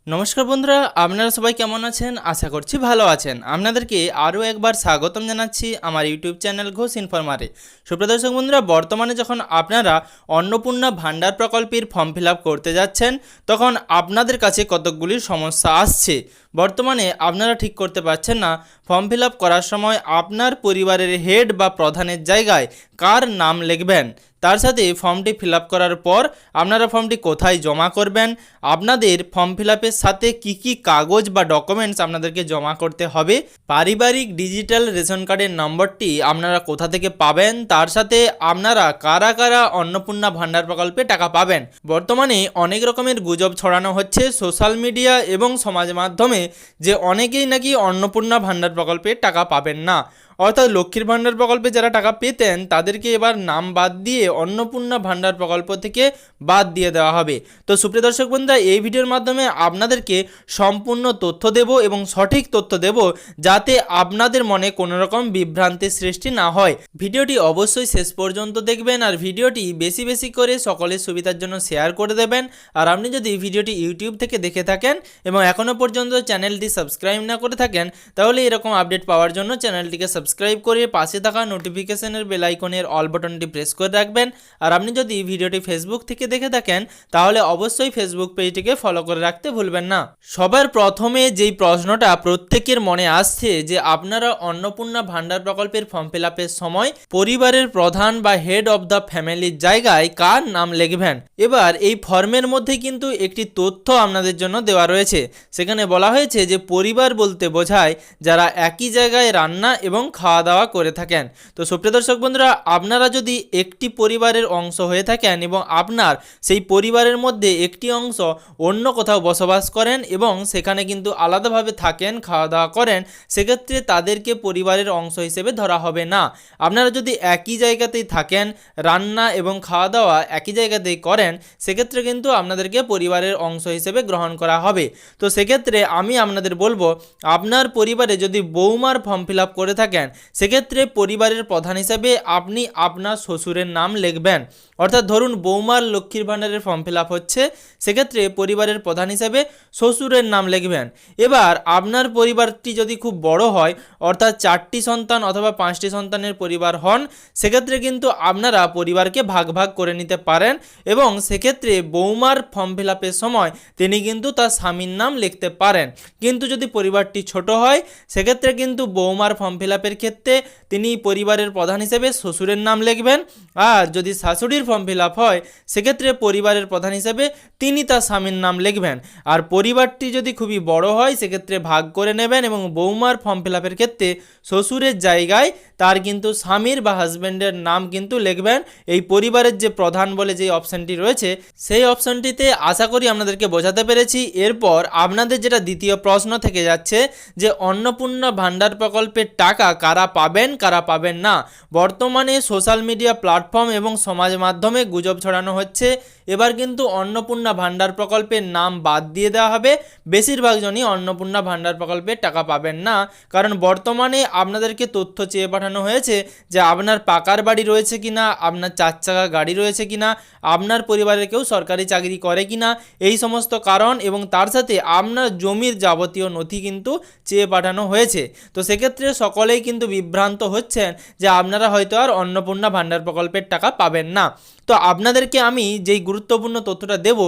নমস্কার বন্ধুরা, আপনারা সবাই কেমন আছেন? আশা করছি ভালো আছেন। আপনাদেরকে আরও একবার স্বাগতম জানাচ্ছি আমার ইউটিউব চ্যানেল ঘোষ ইনফরমারে। সুপ্রিয় দর্শক বন্ধুরা, বর্তমানে যখন আপনারা অন্নপূর্ণা ভাণ্ডার প্রকল্পের ফর্ম ফিল আপ করতে যাচ্ছেন, তখন আপনাদের কাছে কতকগুলি সমস্যা আসছে। বর্তমানে আপনারা ঠিক করতে পারছেন না ফর্ম ফিল আপ করার সময় আপনার পরিবারের হেড বা প্রধানের জায়গায় কার নাম লিখবেন। তার সাথে ফর্মটি ফিল আপ করার পর আপনারা ফর্মটি কোথায় জমা করবেন, আপনাদের ফর্ম ফিল আপের সাথে কি কি কাগজ বা ডকুমেন্টস আপনাদেরকে জমা করতে হবে, পারিবারিক ডিজিটাল রেশন কার্ডের নম্বরটি আপনারা কোথা থেকে পাবেন, তার সাথে আপনারা কারা কারা অন্নপূর্ণা ভাণ্ডার প্রকল্পে টাকা পাবেন। বর্তমানে অনেক রকমের গুজব ছড়ানো হচ্ছে সোশ্যাল মিডিয়া এবং সমাজ মাধ্যমে যে অনেকেই নাকি অন্নপূর্ণা ভাণ্ডার প্রকল্পে টাকা পাবেন না, অর্থাৎ লক্ষ্মীর ভাণ্ডার প্রকল্পে যারা টাকা পেতেন তাদেরকে এবার নাম বাদ দিয়ে অন্নপূর্ণা ভাণ্ডার প্রকল্প থেকে বাদ দিয়ে দেওয়া হবে। তো সুপ্রিয় দর্শক বন্ধুরা, এই ভিডিওর মাধ্যমে আপনাদেরকে সম্পূর্ণ তথ্য দেব এবং সঠিক তথ্য দেব, যাতে আপনাদের মনে কোনো রকম বিভ্রান্তির সৃষ্টি না হয়। ভিডিওটি অবশ্যই শেষ পর্যন্ত দেখবেন আর ভিডিওটি বেশি বেশি করে সকলের সুবিধার জন্য শেয়ার করে দেবেন। আর আপনি যদি ভিডিওটি ইউটিউব থেকে দেখে থাকেন এবং এখনও পর্যন্ত চ্যানেলটি সাবস্ক্রাইব না করে থাকেন, তাহলে এরকম আপডেট পাওয়ার জন্য চ্যানেলটিকে সাবস্ক্রাইব করে পাশে থাকা নোটিফিকেশনের বেল আইকনের অল বাটনটি প্রেস করে রাখবেন। আর আপনি যদি ভিডিওটি ফেসবুক থেকে দেখে থাকেন, তাহলে অবশ্যই ফেসবুক পেজটিকে ফলো করে রাখতে ভুলবেন না। সবার প্রথমে যেই প্রশ্নটা প্রত্যেকের মনে আসছে যে আপনারা অন্নপূর্ণা ভাণ্ডার প্রকল্পের ফর্ম ফিল আপের সময় পরিবারের প্রধান বা হেড অব দ্য ফ্যামিলির জায়গায় কার নাম লিখবেন। এবার এই ফর্মের মধ্যে কিন্তু একটি তথ্য আপনাদের জন্য দেওয়া রয়েছে। সেখানে বলা হয়েছে যে পরিবার বলতে বোঝায় যারা একই জায়গায় রান্না এবং খাওয়া দাওয়া করে থাকেন। তো সুপ্রিয় দর্শক বন্ধুরা, আপনারা যদি একটি পরিবারের অংশ হয়ে থাকেন এবং আপনার সেই পরিবারের মধ্যে একটি অংশ অন্য কোথাও বসবাস করেন এবং সেখানে কিন্তু আলাদাভাবে থাকেন, খাওয়া দাওয়া করেন, সেক্ষেত্রে তাদেরকে পরিবারের অংশ হিসেবে ধরা হবে না। আপনারা যদি একই জায়গাতেই থাকেন, রান্না এবং খাওয়া দাওয়া একই জায়গাতেই করেন, সেক্ষেত্রে কিন্তু আপনাদেরকে পরিবারের অংশ হিসেবে গ্রহণ করা হবে। তো সেক্ষেত্রে আমি আপনাদের বলবো, আপনার পরিবারে যদি বৌমার ফর্ম ফিল আপ করে থাকেন, সেক্ষেত্রে পরিবারের প্রধান হিসেবে আপনি আপনার শ্বশুরের নাম লিখবেন। অর্থাৎ ধরুন বৌমার লক্ষ্মীর ভাণ্ডারের ফর্ম ফিল আপ হচ্ছে, সেক্ষেত্রে পরিবারের প্রধান হিসেবে শ্বশুরের নাম লিখবেন। এবার আপনার পরিবারটি যদি খুব বড় হয়, অর্থাৎ 4টি সন্তান অথবা 5টি সন্তানের পরিবার হন, সেক্ষেত্রে কিন্তু আপনারা পরিবারকে ভাগ ভাগ করে নিতে পারেন এবং সেক্ষেত্রে বৌমার ফর্ম ফিল আপের সময় তিনি কিন্তু তার স্বামীর নাম লিখতে পারেন। কিন্তু যদি পরিবারটি ছোট হয়, সেক্ষেত্রে কিন্তু বৌমার ফর্ম ফিল আপের ক্ষেত্রে তিনি পরিবারের প্রধান হিসেবে শ্বশুরের নাম লিখবেন। আর যদি শাশুড়ির ফর্ম ফিল আপ হয়, সেক্ষেত্রে পরিবারের প্রধান হিসেবে তিনি তার স্বামীর নাম লিখবেন। আর পরিবারটি যদি খুবই বড় হয়, সেক্ষেত্রে ভাগ করে নেবেন এবং বৌমার ফর্ম ফিল আপের ক্ষেত্রে শ্বশুরের জায়গায় তার কিন্তু স্বামীর বা হাজব্যান্ডের নাম কিন্তু লিখবেন। এই পরিবারের যে প্রধান বলে যে অপশানটি রয়েছে, সেই অপশানটিতে আশা করি আপনাদেরকে বোঝাতে পেরেছি। এরপর আপনাদের যেটা দ্বিতীয় প্রশ্ন থেকে যাচ্ছে যে অন্নপূর্ণা ভাণ্ডার প্রকল্পের টাকা কারা পাবেন কারা পাবেন না। বর্তমানে সোশ্যাল মিডিয়া প্ল্যাটফর্ম এবং সমাজ মাধ্যমে গুজব ছড়ানো হচ্ছে এবার কিন্তু অন্নপূর্ণা ভাণ্ডার প্রকল্পের নাম বাদ দিয়ে দেওয়া হবে। বেশিরভাগ জনই অন্নপূর্ণা ভাণ্ডার প্রকল্পের টাকা পাবেন না, কারণ বর্তমানে আপনাদেরকে তথ্য চেয়ে পাঠানো হয়েছে যে আপনার পাকার বাড়ি রয়েছে কিনা, আপনার 4 চাকা গাড়ি রয়েছে কিনা, আপনার পরিবারের কেউ সরকারি চাকরি করে কিনা, এই সমস্ত কারণ এবং তার সাথে আপনার জমির যাবতীয় নথি কিন্তু চেয়ে পাঠানো হয়েছে। তো সেক্ষেত্রে সকলেই কিন্তু বিভ্রান্ত হচ্ছেন যে আপনারা হয়তো আর অন্নপূর্ণা ভাণ্ডার প্রকল্পের টাকা পাবেন না। তো আপনাদেরকে আমি যেই গুরুত্বপূর্ণ তথ্যটা দেব,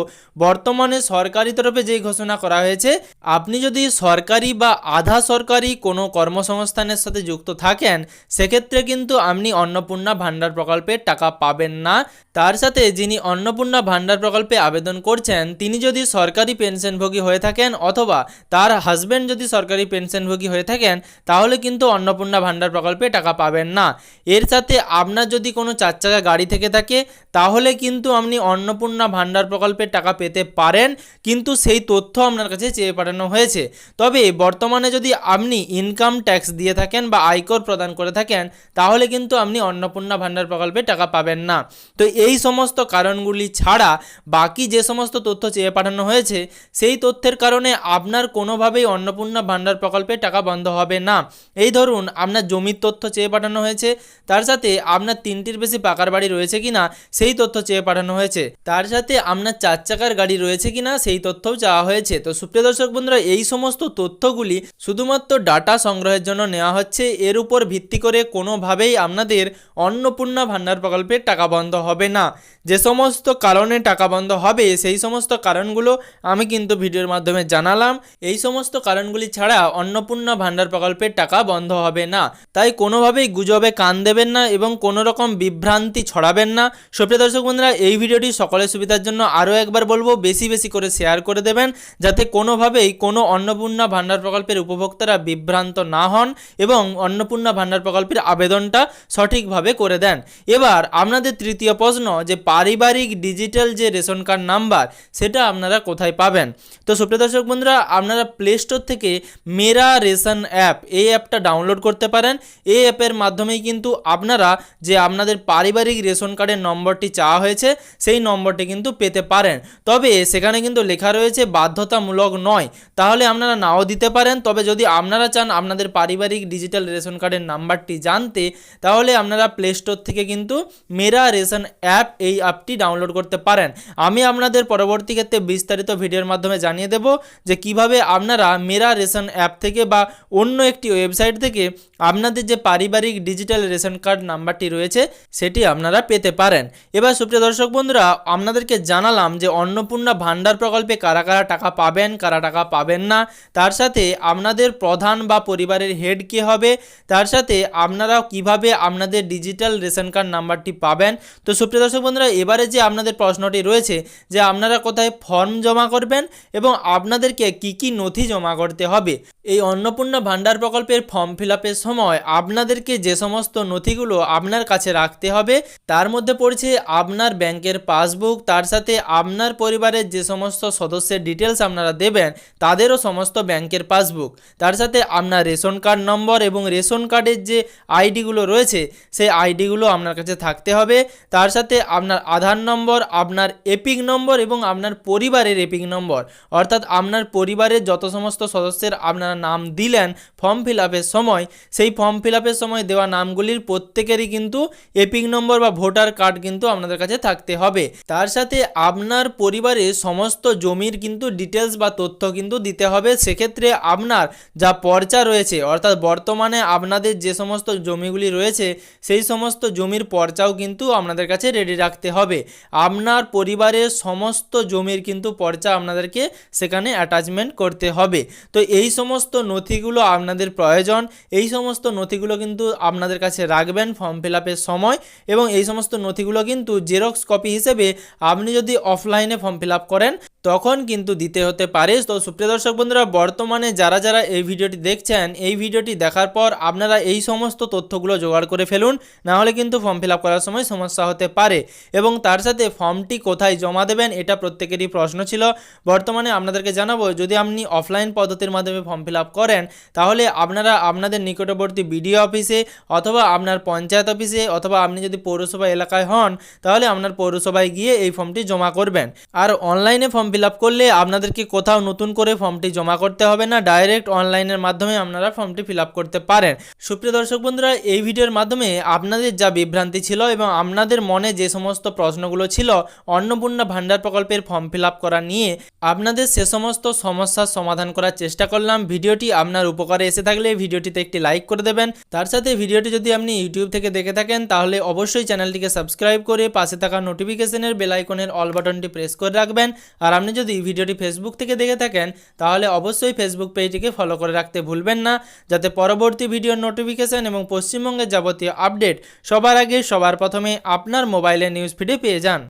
বর্তমানে সরকারি তরফে যেই ঘোষণা করা হয়েছে, আপনি যদি সরকারি বা আধা সরকারি কোনো কর্মসংস্থানের সাথে যুক্ত থাকেন, সেক্ষেত্রে কিন্তু আপনি অন্নপূর্ণা ভাণ্ডার প্রকল্পের টাকা পাবেন না। তার সাথে যিনি অন্নপূর্ণা ভাণ্ডার প্রকল্পে আবেদন করছেন, তিনি যদি সরকারি পেনশনভোগী হয়ে থাকেন অথবা তার হাজব্যান্ড যদি সরকারি পেনশনভোগী হয়ে থাকেন, তাহলে কিন্তু অন্নপূর্ণা ভাণ্ডার প্রকল্পে টাকা পাবেন না। এর সাথে আপনার যদি কোনো 4 চাকা গাড়ি থেকে থাকে, তাহলে কিন্তু আপনি অন্নপূর্ণা ভাণ্ডার প্রকল্পের টাকা পেতে পারেন, কিন্তু সেই তথ্য আপনার কাছে চেয়ে পাঠানো হয়েছে। তবে বর্তমানে যদি আপনি ইনকাম ট্যাক্স দিয়ে থাকেন বা আয়কর প্রদান করে থাকেন, তাহলে কিন্তু আপনি অন্নপূর্ণা ভাণ্ডার প্রকল্পে টাকা পাবেন না। তো এই সমস্ত কারণগুলি ছাড়া বাকি যে সমস্ত তথ্য চেয়ে পাঠানো হয়েছে, সেই তথ্যের কারণে আপনার কোনোভাবেই অন্নপূর্ণা ভাণ্ডার প্রকল্পে টাকা বন্ধ হবে না। এই ধরুন আপনার জমির তথ্য চেয়ে পাঠানো হয়েছে, তার সাথে আপনার 3টির বেশি পাকার বাড়ি রয়েছে কিনা সেই তথ্য চেয়ে পাঠানো হয়েছে। তার সাথে আপনার 4 চাকার গাড়ি রয়েছে কিনা সেই তথ্যও চাওয়া হয়েছে। তো সুপ্রিয় দর্শক বন্ধুরা, এই সমস্ত তথ্যগুলি শুধুমাত্র ডাটা সংগ্রহের জন্য নেওয়া হচ্ছে। এর উপর ভিত্তি করে কোনোভাবেই আপনাদের অন্নপূর্ণা ভাণ্ডার প্রকল্পের টাকা বন্ধ হবে না। যে সমস্ত কারণে টাকা বন্ধ হবে সেই সমস্ত কারণগুলো আমি কিন্তু ভিডিওর মাধ্যমে জানালাম। এই সমস্ত কারণগুলি ছাড়া অন্নপূর্ণা ভাণ্ডার প্রকল্পের টাকা বন্ধ হবে না। তাই কোনোভাবেই গুজবে কান দেবেন না এবং কোনো রকম বিভ্রান্তি ছড়াবেন না। সুপ্রিয় দর্শক বন্ধুরা, এই ভিডিওটি সকলের সুবিধার জন্য আরও একবার বলবো, বেশি বেশি করে শেয়ার করে দেবেন, যাতে কোনোভাবেই কোনো অন্নপূর্ণা ভাণ্ডার প্রকল্পের উপভোক্তারা বিভ্রান্ত না হন এবং অন্নপূর্ণা ভাণ্ডার প্রকল্পের আবেদনটা সঠিকভাবে করে দেন। এবার আপনাদের তৃতীয় প্রশ্ন, যে পারিবারিক ডিজিটাল যে রেশন কার্ড নাম্বার সেটা আপনারা কোথায় পাবেন। তো সুপ্রিয় দর্শক বন্ধুরা, আপনারা প্লে স্টোর থেকে মেরা রেশন অ্যাপ, এই অ্যাপটা ডাউনলোড করতে পারেন। এই অ্যাপের মাধ্যমেই কিন্তু আপনারা যে আপনাদের পারিবারিক রেশন কার্ডের নম্বরটি চাওয়া হয়েছে সেই নম্বরটি কিন্তু পেতে পারেন। তবে সেখানে কিন্তু লেখা রয়েছে বাধ্যতামূলক নয়, তাহলে আপনারা নাও দিতে পারেন। তবে যদি আপনারা চান আপনাদের পারিবারিক ডিজিটাল রেশন কার্ডের নাম্বারটি জানতে, তাহলে আপনারা প্লে স্টোর থেকে কিন্তু মেরা রেশন অ্যাপ, এই অ্যাপটি ডাউনলোড করতে পারেন। আমি আপনাদের পরবর্তী ক্ষেত্রে বিস্তারিত ভিডিওর মাধ্যমে জানিয়ে দেব যে কিভাবে আপনারা মেরা রেশন অ্যাপ থেকে বা অন্য একটি ওয়েবসাইট থেকে আপনাদের যে পারিবারিক ডিজিটাল রেশন কার্ড নাম্বারটি রয়েছে সেটি আপনারা পেতে পারেন। এবার সুপ্রিয় দর্শক বন্ধুরা, আপনাদেরকে জানালাম যে অন্নপূর্ণা ভাণ্ডার প্রকল্পে কারা কারা টাকা পাবেন, কারা টাকা পাবেন না, তার সাথে আপনাদের প্রধান বা পরিবারের হেড কে হবে, তার সাথে আপনারা কিভাবে আপনাদের ডিজিটাল রেশন কার্ড নাম্বারটি পাবেন। তো সুপ্রিয় দর্শক বন্ধুরা, এবারে যে আপনাদের প্রশ্নটি রয়েছে যে আপনারা কোথায় ফর্ম জমা করবেন এবং আপনাদেরকে কি কি নথি জমা করতে হবে। এই অন্নপূর্ণা ভাণ্ডার প্রকল্পের ফর্ম ফিল আপের সময় আপনাদেরকে যে সমস্ত নথিগুলো আপনার কাছে রাখতে হবে তার মধ্যে পড়ছে আপনার ব্যাংকের পাসবুক, তার সাথে আপনার পরিবারের যে সমস্ত সদস্যের ডিটেলস আপনারা দেবেন তাদেরও সমস্ত ব্যাংকের পাসবুক, তার সাথে আপনার রেশন কার্ড নম্বর এবং রেশন কার্ডের যে আইডিগুলো রয়েছে সেই আইডিগুলো আপনার কাছে থাকতে হবে, তার সাথে আপনার আধার নম্বর, আপনার এপিক নম্বর এবং আপনার পরিবারের এপিক নম্বর, অর্থাৎ আপনার পরিবারের যত সমস্ত সদস্যের আপনারা নাম দিলেন ফর্ম ফিল আপের সময়, সেই ফর্ম ফিল আপের সময় দেওয়া নামগুলির প্রত্যেকেরই কিন্তু এপিক নম্বর বা ভোটার কার্ড কিন্তু আপনাদের কাছে থাকতে হবে। তার সাথে আপনার পরিবারের সমস্ত জমির কিন্তু ডিটেলস বা তথ্য কিন্তু দিতে হবে। সেক্ষেত্রে আপনার যা পর্চা রয়েছে, অর্থাৎ বর্তমানে আপনাদের যে সমস্ত জমিগুলি রয়েছে সেই সমস্ত জমির পর্চাও কিন্তু আপনাদের কাছে রেডি রাখতে হবে। আপনার পরিবারের সমস্ত জমির কিন্তু পর্চা আপনাদেরকে সেখানে অ্যাটাচমেন্ট করতে হবে। তো এই সমস্ত নথিগুলো আপনাদের প্রয়োজন, এই সমস্ত নথিগুলো কিন্তু আপনাদের কাছে রাখবেন ফর্ম ফিল আপের সময়, এবং এই সমস্ত নথিগুলো কিন্তু জেরক্স কপি হিসেবে আপনি যদি অফলাইনে ফর্ম ফিল আপ করেন তখন কিন্তু দিতে হতে পারে। তো সুপ্রিয় দর্শক বন্ধুরা, বর্তমানে যারা যারা এই ভিডিওটি দেখছেন, এই ভিডিওটি দেখার পর আপনারা এই সমস্ত তথ্যগুলো জোগাড় করে ফেলুন, নাহলে কিন্তু ফর্ম ফিল আপ করার সময় সমস্যা হতে পারে। এবং তার সাথে ফর্মটি কোথায় জমা দেবেন এটা প্রত্যেকেরই প্রশ্ন ছিল। বর্তমানে আপনাদেরকে জানাবো, যদি আপনি অফলাইন পদ্ধতির মাধ্যমে ফর্ম ফিল আপ করেন তাহলে আপনারা আপনাদের নিকটবর্তী বিডিও অফিসে অথবা আপনার পঞ্চায়েত অফিসে অথবা আপনি যদি পৌরসভা এলাকায় হন তাহলে আপনার পৌরসভায় গিয়ে এই ফর্মটি জমা করবেন। আর অনলাইনে ফর্ম ফিল আপ করলে আপনাদেরকে কোথাও নতুন করে ফর্মটি জমা করতে হবে না, ডাইরেক্ট অনলাইনের মাধ্যমে আপনারা ফর্মটি ফিল আপ করতে পারেন। সুপ্রিয় দর্শক বন্ধুরা, এই ভিডিওর মাধ্যমে আপনাদের যা বিভ্রান্তি ছিল এবং আপনাদের মনে যে সমস্ত প্রশ্নগুলো ছিল অন্নপূর্ণা ভাণ্ডার প্রকল্পের ফর্ম ফিল আপ করা নিয়ে, আপনাদের সে সমস্ত সমস্যার সমাধান করার চেষ্টা করলাম। ভিডিওটি আপনার উপকারে এসে থাকলে ভিডিওটিতে একটি লাইক করে দেবেন। তার সাথে ভিডিওটি যদি আপনি ইউটিউব থেকে দেখে থাকেন তাহলে অবশ্যই চ্যানেলটিকে সাবস্ক্রাইব করে পাশে থাকা নোটিফিকেশনের বেল আইকনের অল বাটনটি প্রেস করে রাখবেন। আর আপনি যদি ভিডিওটি ফেসবুক থেকে দেখে থাকেন তাহলে অবশ্যই ফেসবুক পেজটিকে ফলো করে রাখতে ভুলবেন না, যাতে পরবর্তী ভিডিওর নোটিফিকেশন এবং পশ্চিমবঙ্গের যাবতীয় আপডেট সবার আগে সবার প্রথমে আপনার মোবাইলের নিউজ ফিডে পেয়ে যান।